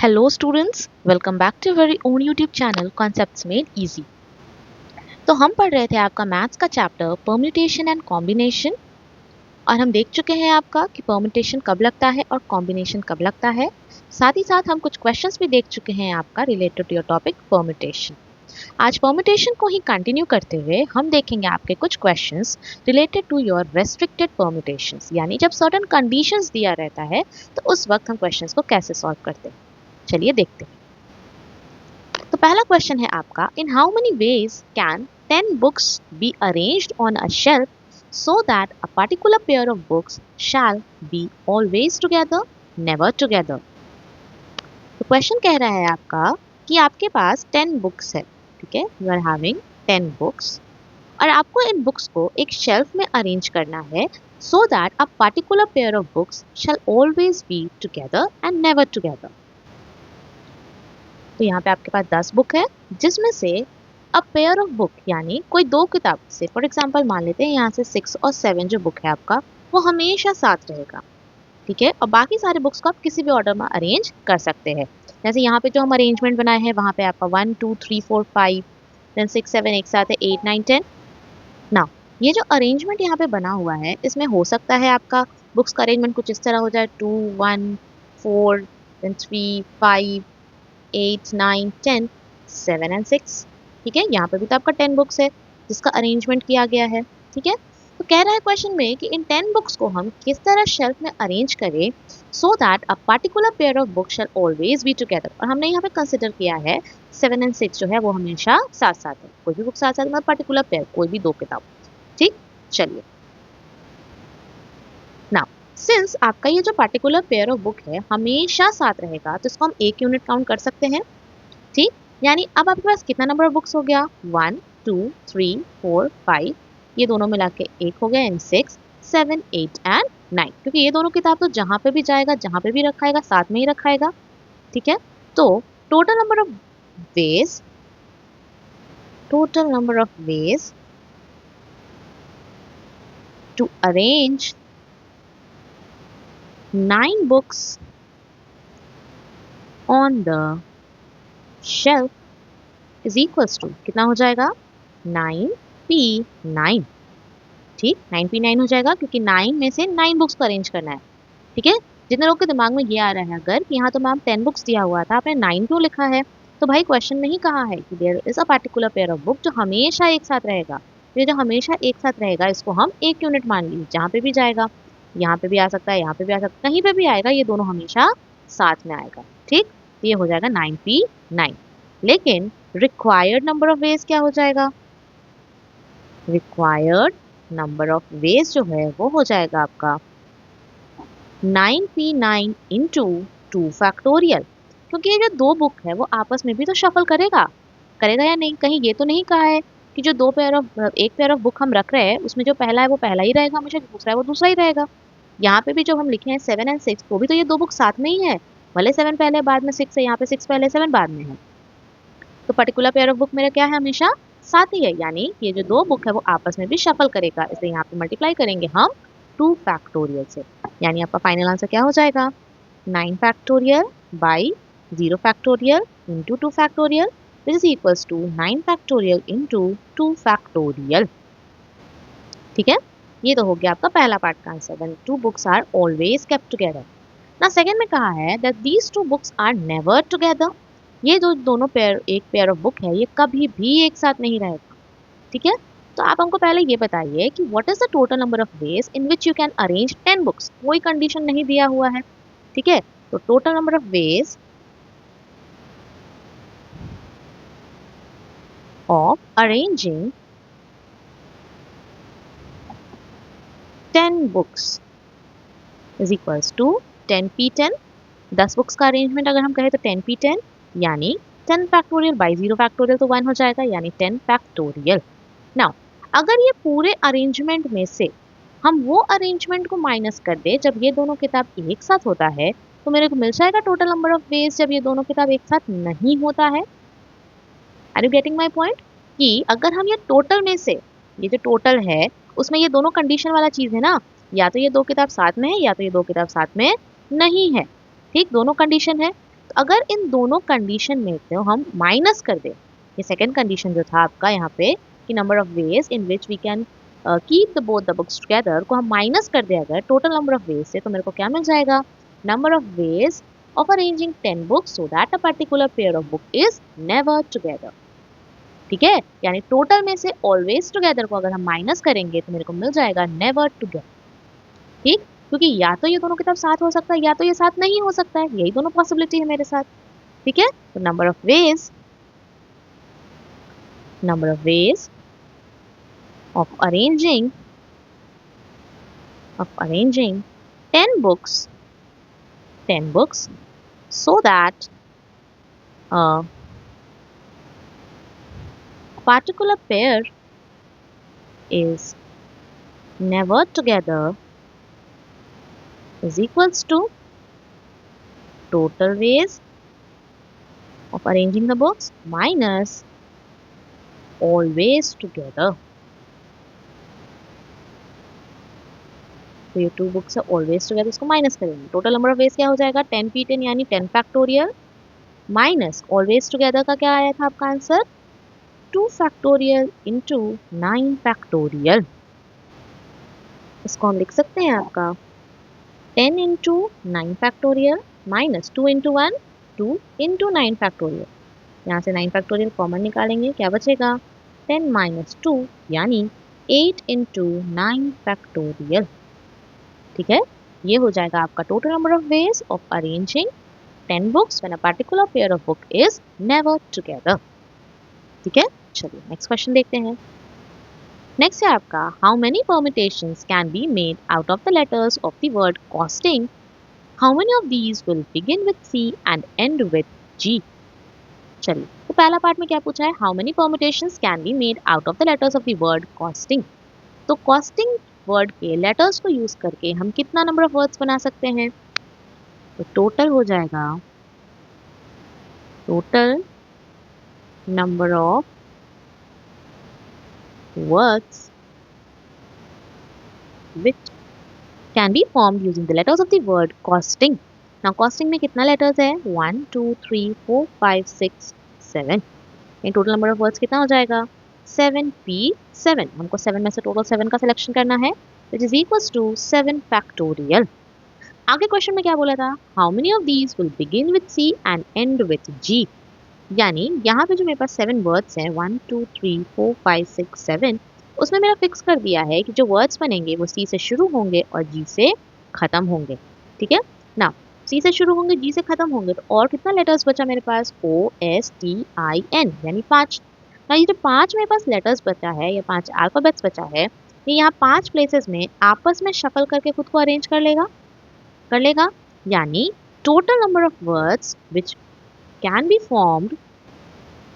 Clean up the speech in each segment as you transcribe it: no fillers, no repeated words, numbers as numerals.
Hello students, welcome back to our very own YouTube channel Concepts Made Easy। तो हम पढ़ रहे थे आपका मैथ्स का चैप्टर परम्यूटेशन एंड कॉम्बिनेशन और हम देख चुके हैं आपका कि परम्यूटेशन कब लगता है और कॉम्बिनेशन कब लगता है। साथ ही साथ हम कुछ क्वेश्चंस भी देख चुके हैं आपका related to your topic permutation. आज परम्यूटेशन को ही कंटिन्यू करते हुए हम देखेंगे आपके कुछ questions related to your restricted permutations, यानी जब सर्टेन कंडीशंस दिया रहता है तो उस वक्त हम क्वेश्चंस को कैसे सॉल्व करते हैं। चलिए देखते हैं। तो पहला क्वेश्चन है आपका, in how many veg can 10 books be arranged on a shelf so that a particular pair of books shall be always together never together. तो क्वेश्चन कह रहा है आपका कि आपके पास 10 बुक्स है, ठीक है, यू आर हैविंग 10 बुक्स और आपको इन बुक्स को एक शेल्फ में अरेंज करना है so that a particular pair of books shell always be together and never together. तो यहाँ पे आपके पास 10 बुक है जिसमें से अ पेयर ऑफ बुक यानी कोई दो किताब से, फॉर एग्जांपल मान लेते हैं यहाँ से 6 और 7 जो बुक है आपका वो हमेशा साथ रहेगा, ठीक है, और बाकी सारे बुक्स को आप किसी भी ऑर्डर में अरेंज कर सकते हैं। जैसे यहाँ पे जो हम अरेंजमेंट बनाए हैं वहाँ पे आपका 1 2 3 4 5 देन 6 7 एक साथ है 8 9 10। ना ये जो अरेंजमेंट यहाँ पे बना हुआ है इसमें हो सकता है आपका बुक्स का अरेंजमेंट कुछ इस तरह हो जाए 2 1 4 देन 3 5 8 9 10 7 एंड 6, ठीक है। यहाँ पे भी तो आपका 10 बुक्स है जिसका अरेंजमेंट किया गया है, ठीक है। तो कह रहा है क्वेश्चन में कि इन 10 बुक्स को हम किस तरह शेल्फ में अरेंज करें so that a particular pair of books shell always be together. और हमने यहाँ पे कंसिडर किया है 7 एंड 6 जो है वो हमेशा साथ साथ है, कोई भी बुक साथ साथ मतलब पर्टिकुलर पेयर कोई भी दो किताब, ठीक। चलिए नाउ सिंस आपका ये जो पर्टिकुलर पेयर ऑफ बुक है हमेशा साथ रहेगा तो इसको हम एक यूनिट काउंट कर सकते हैं, ठीक। यानी अब आपके पास कितना नंबर ऑफ बुक्स हो गया 1 2 3 4 5, ये दोनों मिला के एक हो गया, एंड 6 7 8 एंड 9, क्योंकि ये दोनों किताब तो जहां पे भी जाएगा जहां पे भी रखाएगा साथ में ही रखाएगा, ठीक है। तो total number of ways to arrange 9 books on the shelf is equals to कितना हो जाएगा 9p9, ठीक। 9p9 हो जाएगा क्योंकि 9 में से 9 बुक्स को अरेंज करना है, ठीक है। जितने लोग के दिमाग में ये आ रहा है अगर कि यहाँ तो मैम 10 बुक्स दिया हुआ था आपने 9 क्यों लिखा है, तो भाई क्वेश्चन में ही कहा है कि there is a particular pair of book जो हमेशा एक साथ रहेगा। ये जो हमेशा एक साथ रहेगा इसको हम एक यूनिट मान लीजिए, जहाँ पे भी जाएगा, यहाँ पे भी आ सकता है, यहाँ पे भी आ सकता है, कहीं पे भी आएगा ये दोनों हमेशा साथ में आएगा, ठीक। ये हो जाएगा 9p9। लेकिन रिक्वायर्ड नंबर ऑफ वेज क्या हो जाएगा, रिक्वायर्ड नंबर ऑफ वेज जो है वो हो जाएगा आपका 9p9 इंटू 2 फैक्टोरियल, क्योंकि ये जो दो बुक है वो आपस में भी तो शफल करेगा करेगा या नहीं। कहीं ये तो नहीं कहा है कि जो एक पेयर ऑफ बुक हम रख रहे हैं उसमें जो पहला है वो पहला ही रहेगा हमेशा, दूसरा है वो दूसरा ही रहेगा। यहाँ पे भी जो हम लिखे हैं 7 एंड 6 वो भी तो ये दो बुक साथ में ही है, भले 7 पहले बाद में 6 है, यहाँ पे 6 पहले 7 बाद में है। तो पर्टिकुलर पेयर ऑफ बुक मेरा क्या है हमेशा साथ ही है, यानी ये जो दो बुक है वो आपस में भी शफल करेगा, इसलिए यहाँ पे मल्टीप्लाई करेंगे हम 2 फैक्टोरियल से, यानी आपका फाइनल आंसर क्या हो जाएगा 9 factorial by 0 factorial into 2 factorial which is equals to 9 factorial into 2 factorial, ठीक है। ये तो हो गया आपका पहला पार्ट का answer, when two books are always kept together. ना सेकंड में कहा है that these two books are never together, ये जो दोनों पेयर एक पेयर ऑफ बुक है ये कभी भी एक साथ नहीं रहेगा, ठीक है। तो आप हमको पहले ये बताइए कि what is the total number of ways in which you can arrange 10 books, कोई कंडीशन नहीं दिया हुआ है, ठीक है। तो total number of ways of arranging 10 books is equals to 10p10, 10 books का अरेंजमेंट अगर हम कहें तो 10p10 यानी 10 फैक्टोरियल बाई 0 फैक्टोरियल तो 1 हो जाएगा, यानी 10 फैक्टोरियल। नाउ अगर ये पूरे अरेंजमेंट में से हम वो अरेंजमेंट को माइनस कर दे जब ये दोनों किताब एक साथ होता है तो मेरे को मिल जाएगा टोटल नंबर ऑफ वेज जब ये दोनों किताब एक साथ नहीं होता है। Are you getting my point, कि अगर हम ये टोटल में से, ये जो टोटल है उसमें ये दोनों कंडीशन वाला चीज है ना, या तो ये दो किताब साथ में है या तो ये दो किताब साथ में नहीं है, ठीक, दोनों कंडीशन है। अगर इन दोनों कंडीशन में से हम माइनस कर दें, ये सेकंड कंडीशन जो था आपका यहाँ पे कि number of ways in which we can keep the both the books together को हम माइनस कर दें अगर टोटल नंबर ऑफ वेज से, तो मेरे को क्या मिल जाएगा, number of ways of arranging 10 books so that a particular pair of book is never together. ठीक है, यानी टोटल में से ऑलवेज टुगेदर को अगर हम माइनस करेंगे तो मेरे को मिल जाएगा नेवर टुगेदर। ठीक, क्योंकि या तो ये दोनों किताब साथ हो सकता है या तो ये साथ नहीं हो सकता है, यही दोनों पॉसिबिलिटी है मेरे साथ। ठीक है, तो number of veg of arranging 10 books so that a particular pair is never together is equals to total ways of arranging the books minus always together। तो ये 2 बुक्स है ऑलवेज टुगेदर, इसको माइनस करेंगे, टोटल नंबर ऑफ वेज क्या हो जाएगा 10p10 यानी 10 factorial minus always together का क्या आया था आपका आंसर 2 फैक्टोरियल इंटू 9 फैक्टोरियल। इसको हम लिख सकते हैं आपका 10 into 9 factorial minus 2 into 1 2 into 9 factorial. यहाँ से 9 फैक्टोरियल कॉमन निकालेंगे, क्या बचेगा 10 माइनस 2 यानी 8 इंटू 9 फैक्टोरियल। ठीक है, ये हो जाएगा आपका total number of ways of arranging 10 books when a particular pair of book is never together. ठीक है, चलिए नेक्स्ट क्वेश्चन देखते हैं। नेक्स्ट है आपका how many permutations can be made out of the letters of the word costing, how many of these will begin with C and end with G. चलिए, तो पहला पार्ट में क्या पूछा है, how many permutations can be made out of the letters of the word costing. तो costing word के letters को यूज करके हम कितना नंबर ऑफ वर्ड्स बना सकते हैं, तो टोटल हो जाएगा total number of words which can be formed using the letters of the word costing। Now costing में कितना letters है 1 2 3 4 5 6 7, in total number of words कितना हो जाएगा 7p7। हमको 7 में से टोटल 7 का सिलेक्शन करना है which is equals to 7 factorial. आगे क्वेश्चन में क्या बोला था, how many of these will begin with C and end with G, यानी यहाँ पे जो मेरे पास 7 वर्ड्स हैं 1 2 3 4 5 6 7, उसमें मेरा फिक्स कर दिया है कि जो वर्ड्स बनेंगे वो सी से शुरू होंगे और जी से खत्म होंगे। ठीक है ना, सी से शुरू होंगे जी से खत्म होंगे, तो और कितना लेटर्स बचा मेरे पास OSTIN यानी 5। ना ये जो 5 मेरे पास लेटर्स बचा है या 5 अल्फाबेट्स बचा है, ये यहाँ 5 प्लेसेस में आपस में शफल करके खुद को अरेंज कर लेगा, यानी total number of words which can be formed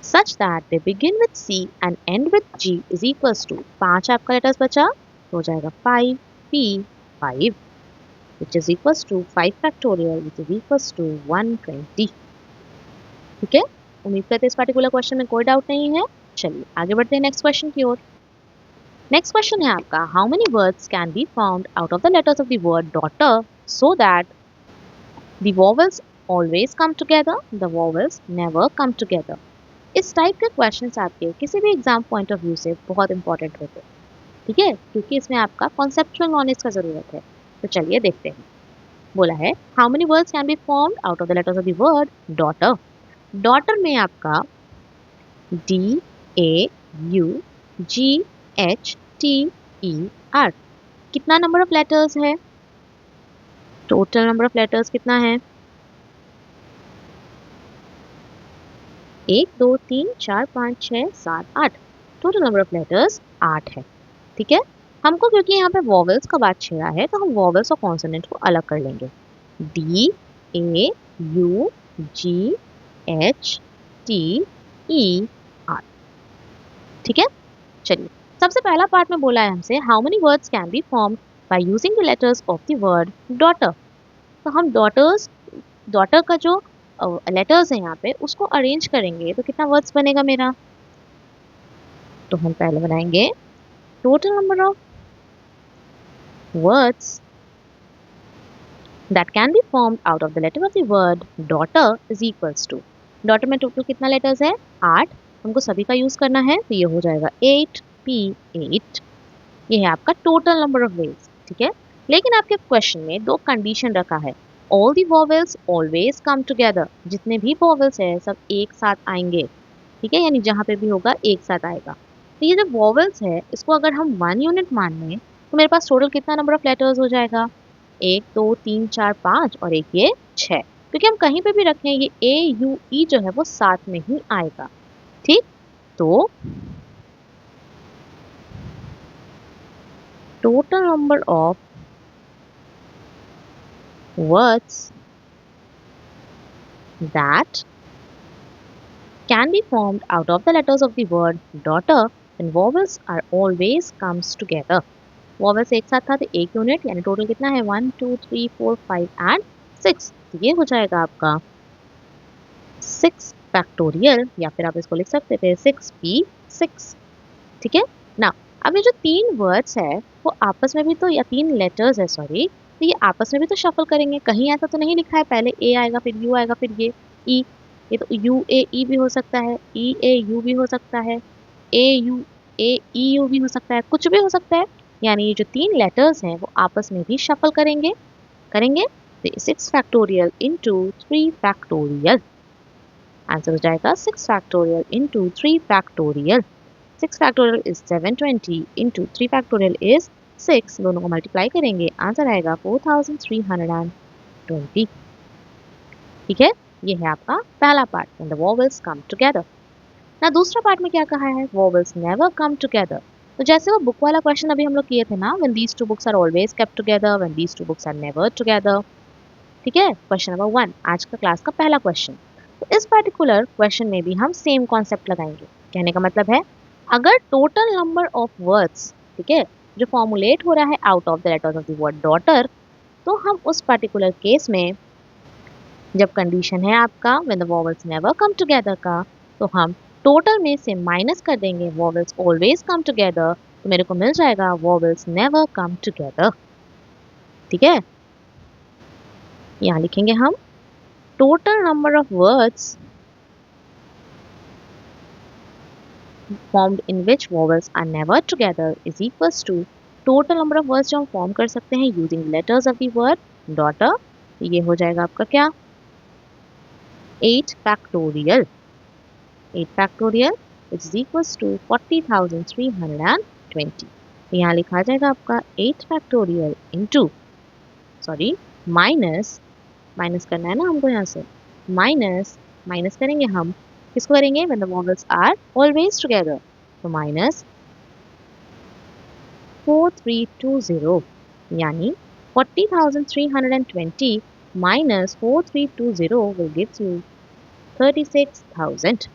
such that they begin with C and end with G is equals to 5 आपका लेटर्स बचा तो हो जाएगा 5p5 which is equals to 5 factorial which is equals to 120। ठीक है, उम्मीद करते हैं इस पर्टिकुलर क्वेश्चन में कोई डाउट नहीं है। चलिए आगे बढ़ते हैं नेक्स्ट क्वेश्चन की ओर। नेक्स्ट क्वेश्चन है आपका how many words can be formed out of the letters of the word daughter so that the vowels always come together, the vowels never come together। इस टाइप के questions आपके किसी भी exam point of view से बहुत important होते हैं। ठीक है, क्योंकि इसमें आपका कॉन्सेप्चुअल नॉलेज का जरूरत है। तो चलिए देखते हैं, बोला है how many words can be formed out of the letters of the word daughter. Daughter में आपका DAUGHTER कितना नंबर ऑफ लेटर्स है, टोटल नंबर ऑफ लेटर्स कितना है 1 2 3 4 5 6 7 8, टोटल नंबर ऑफ लेटर्स 8 है। ठीक है, हमको क्योंकि यहाँ पे वॉवेल्स का बात छेड़ा है तो हम वॉवेल्स और कॉन्सोनेंट को अलग कर लेंगे, DAUGHTER। ठीक है, चलिए सबसे पहला पार्ट में बोला है हमसे how many words can be formed by using the letters of the word daughter. तो हम डॉटर का जो लेटर्स है यहाँ पे उसको अरेंज करेंगे तो कितना वर्ड्स बनेगा मेरा, तो हम पहले बनाएंगे total number of words that can be formed out of the letter of the word daughter is equals to, daughter में टोटल कितना लेटर्स है 8, हमको सभी का यूज करना है तो ये हो जाएगा 8p8। ये है आपका टोटल नंबर ऑफ वेज, ठीक है। लेकिन आपके क्वेश्चन में दो कंडीशन रखा है, all the vowels always come together, जितने भी वॉवेल्स है सब एक साथ आएंगे, ठीक है, यानी जहाँ पे भी होगा एक साथ आएगा। तो ये जो वॉवेल्स है इसको अगर हम 1 यूनिट मान लें तो मेरे पास टोटल कितना नंबर ऑफ लेटर्स हो जाएगा, 1 2 3 4 5 और एक ये 6, क्योंकि हम कहीं पे भी रखें ये ए यू ई जो है वो साथ में ही आएगा, ठीक। तो total number of words that can be formed out of the letters of the word daughter when vowels are always comes together। vowels एक साथ था तो एक यूनिट, यानी टोटल कितना है 1 2 3 4 5 एंड 6, तो ये हो जाएगा आपका 6 फैक्टोरियल, या फिर आप इसको लिख सकते थे 6p6, ठीक है ना। अब ये जो तीन वर्ड्स है वो आपस में भी तो, या तीन लेटर्स है सॉरी, तो ये आपस में भी तो शफल करेंगे, कहीं ऐसा तो नहीं लिखा है पहले ए आएगा फिर यू आएगा फिर ये ये तो यू ए ई भी हो सकता है, ई ए यू भी हो सकता है, ए यू ए ई यू भी हो सकता है, कुछ भी हो सकता है, यानी ये जो तीन लेटर्स हैं वो आपस में भी शफल करेंगे करेंगे तो 6 फैक्टोरियल इंटू 3 फैक्टोरियल, आंसर हो जाएगा 6 factorial into 3 factorial. 6 factorial is 720 into 3 factorial is 6, दोनों को मल्टीप्लाई करेंगे आंसर आएगा 4320, ठीक है। ये है आपका पहला part, when the vowels come together। ना दूसरा पार्ट में क्या कहा है, vowels never come together। तो जैसे वो बुक वाला क्वेश्चन अभी हम लोग किए थे ना, when these two books are always kept together, when these two books are never together, ठीक है। क्वेश्चन नंबर 1 आज का क्लास का पहला क्वेश्चन। तो इस पर्टिकुलर क्वेश्चन में भी हम सेम कॉन्सेप्ट लगाएंगे, कहने का मतलब है अगर टोटल नंबर ऑफ वर्ड्स, ठीक है, जो फॉर्मुलेट हो रहा है out of the letters of the word daughter, तो हम उस पर्टिकुलर केस में जब कंडीशन है आपका when the vowels never come together का, तो हम टोटल में से माइनस कर देंगे वॉवेल्स ऑलवेज कम टुगेदर, तो मेरे को मिल जाएगा वॉवेल्स नेवर कम टुगेदर, ठीक है। यहाँ लिखेंगे हम total number of words formed in which vowels are never together is equals to total number of words जो हम फॉर्म कर सकते हैं using letters of the word daughter, ये हो जाएगा आपका क्या 8 factorial, 8 factorial which is equals to 40,320। तो यहाँ लिखा जाएगा आपका 8 factorial into सॉरी माइनस करना है ना हमको, यहाँ से माइनस करेंगे हम, किसको करेंगे when the vowels are always together, तो माइनस 4320, यानी 40,320 माइनस 4320 will gives you 36,000,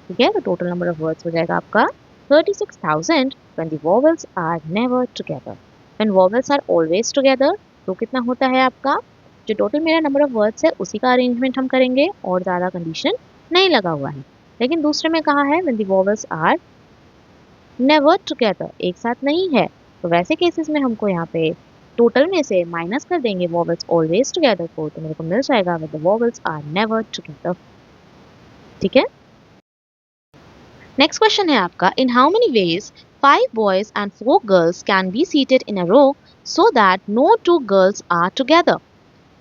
ठीक है। तो टोटल नंबर ऑफ वर्ड्स हो जाएगा आपका 36,000 when the vowels are never together। when vowels are always together तो कितना होता है आपका, जो टोटल मेरा नंबर ऑफ वर्ड्स है उसी का अरेंजमेंट हम करेंगे और ज़्यादा कंडीशन नहीं लगा हुआ है। लेकिन दूसरे में कहा है when the vowels are never together, एक साथ नहीं है, तो वैसे केसेस में हमको यहाँ पे टोटल में से माइनस कर देंगे vowels always together को, तो मेरे को मिल जाएगा when the vowels are never together, ठीक है। नेक्स्ट क्वेश्चन है आपका in how many ways 5 boys and 4 girls can be seated in a row so that no 2 girls are together,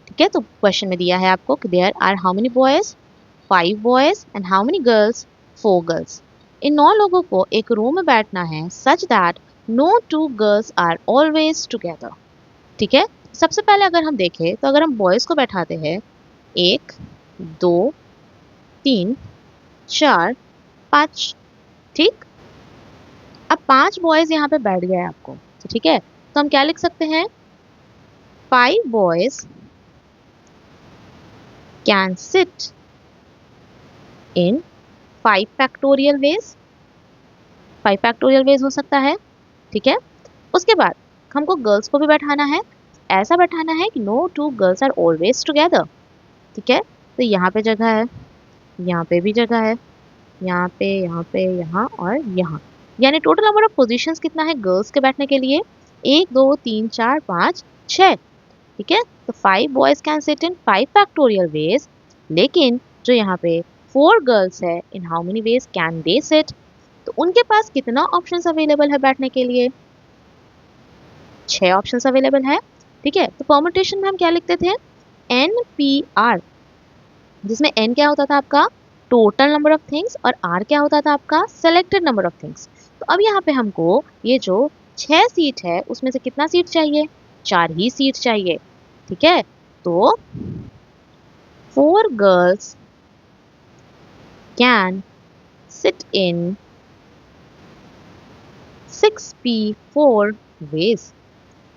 ठीक है। तो क्वेश्चन में दिया है आपको कि there are how many boys 5 boys and how many girls 4 girls. इन 9 लोगों को एक रो में बैठना है such that no 2 girls are always together, ठीक है। सबसे पहले अगर हम देखें तो अगर हम बॉयज को बैठाते हैं 1 2 3 4 5, ठीक। अब 5 बॉयज यहाँ पे बैठ गए आपको, तो ठीक है, तो हम क्या लिख सकते हैं 5 boys can sit in 5 factorial veg, 5 factorial veg हो सकता है, ठीक है। उसके बाद हमको गर्ल्स को भी बैठाना है, ऐसा बैठाना है कि no 2 girls are always together, ठीक है। तो यहाँ पे जगह है, यहाँ पे भी जगह है, यहाँ पे यहाँ और यहाँ, यानी टोटल नंबर ऑफ पोजीशंस कितना है गर्ल्स के बैठने के लिए 1 2 3 4 5 6, ठीक है। तो 5 boys can sit in 5 factorial veg, लेकिन जो यहाँ पे 4 गर्ल्स है, इन how many veg can they sit? तो उनके पास कितना ऑप्शंस अवेलेबल है बैठने के लिए? 6 ऑप्शंस अवेलेबल है। ठीक है, तो परमुटेशन में हम क्या लिखते थे? NPR, जिसमें N क्या होता था आपका? टोटल नंबर ऑफ थिंग्स, और R क्या होता था आपका? Selected number of things. तो अब यहाँ पे हमको ये जो 6 सीट है उसमें से कितना सीट चाहिए? 4 ही सीट चाहिए। ठीक है, तो 4 girls can sit in 6p4 ways,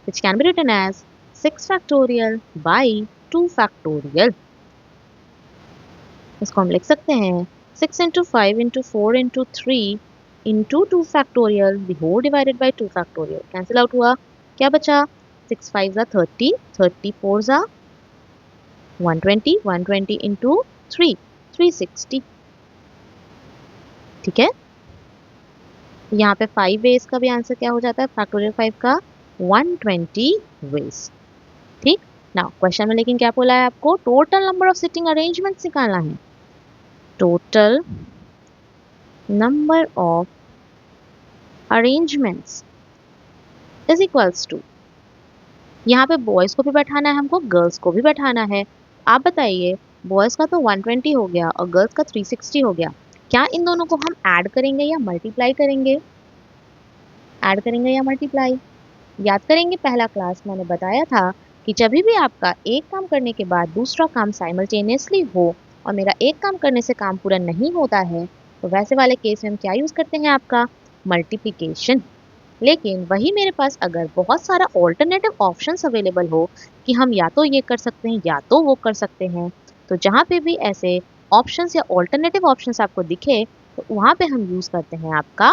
which can be written as 6 factorial by 2 factorial. इसको हम लिख सकते हैं 6 into 5 into 4 into 3 into 2 factorial, the whole divided by 2 factorial. Cancel out हुआ, क्या बचा? 6 5 30, 30 4 120, 120 into 3 360। ठीक है, यहाँ पे 5 वेज का भी आंसर क्या हो जाता है? फैक्टोरियल 5 का 120 वेज। ठीक, नाउ क्वेश्चन में लेकिन क्या बोला है आपको? Total number of sitting arrangements निकालना है। Total number of arrangements is equals to, यहाँ पे बॉयज को भी बैठाना है हमको, गर्ल्स को भी बैठाना है। आप बताइए, बॉयज का तो 120 हो गया और गर्ल्स का 360 हो गया, क्या इन दोनों को हम ऐड करेंगे या मल्टीप्लाई करेंगे? ऐड करेंगे या मल्टीप्लाई? याद करेंगे पहला क्लास मैंने बताया था कि जब भी आपका एक काम करने के बाद दूसरा काम साइमल्टेनियसली हो और मेरा एक काम करने से काम पूरा नहीं होता है, तो वैसे वाले केस में हम क्या यूज़ करते हैं? आपका मल्टीप्लिकेशन। लेकिन वही मेरे पास अगर बहुत सारा ऑल्टरनेटिव ऑप्शंस अवेलेबल हो कि हम या तो ये कर सकते हैं या तो वो कर सकते हैं, तो जहाँ पे भी ऐसे ऑप्शंस या ऑल्टरनेटिव ऑप्शंस आपको दिखे तो वहाँ पे हम यूज़ करते हैं आपका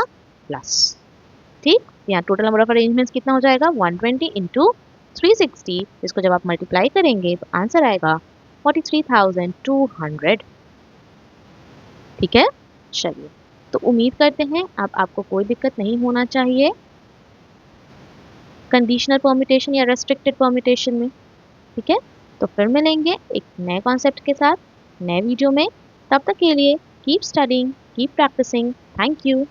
प्लस। ठीक, यहाँ टोटल नंबर ऑफ अरेंजमेंट्स कितना हो जाएगा? 120 इंटू 360, इसको जब आप मल्टीप्लाई करेंगे तो आंसर आएगा 43,200। ठीक है, चलिए, तो उम्मीद करते हैं अब आपको कोई दिक्कत नहीं होना चाहिए कंडीशनल परम्यूटेशन या रेस्ट्रिक्टेड परम्यूटेशन में। ठीक है, तो फिर मिलेंगे एक नए कॉन्सेप्ट के साथ नए वीडियो में। तब तक के लिए keep studying, keep practising. Thank you.